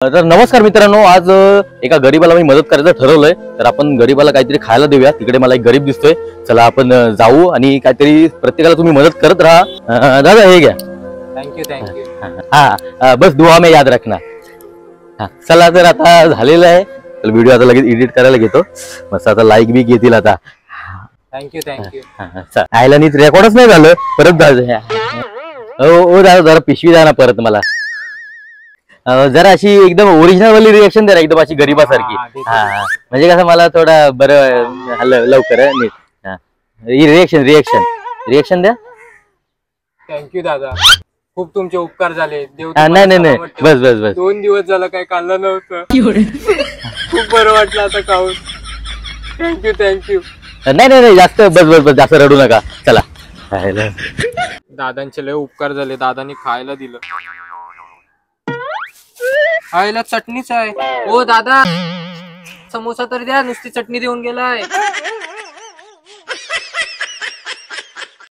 तर नमस्कार मित्रांनो, आज एका गरीबाला मी मदत करायचं ठरवलंय. तर आपण गरीबाला काहीतरी खायला देऊया. तिकडे मला एक गरीब दिसतोय. चला आपण जाऊ आणि काहीतरी प्रत्येकाला तुम्ही मदत करत राहा. दादा हे घ्या. थँक्यू. हा बस दुआ में याद रखना. चला तर आता झालेलं आहे. तर व्हिडिओ आता लगेच एडिट करायला घेतो. मस्त आता लाईक बी घेतील आता. थँक्यू. आयला नीट रेकॉर्डच नाही झालं. परत हो दादा जरा पिशवी द्या ना परत मला. जरा अशी एकदम ओरिजिनल वाली रिएक्शन द्या, एकदम अशी गरीबासारखी. म्हणजे कसं मला थोडा बरं लवकर नीट रिएक्शन द्या. थँक्यू दादा, खूप तुमचे उपकार झाले. देव नाही बस 2 दिवस झालं काही खाल्लं नव्हतं. खूप बरं वाटलं आता खाऊन. थँक्यू. नाही जास्त बस जास्त रडू नका. चला दादांचे लय उपकार झाले. दादांनी खायला दिलं. खायला चटणीच आहे. ओ दादा, समोसा तर द्या, नुसती चटणी देऊन गेलाय.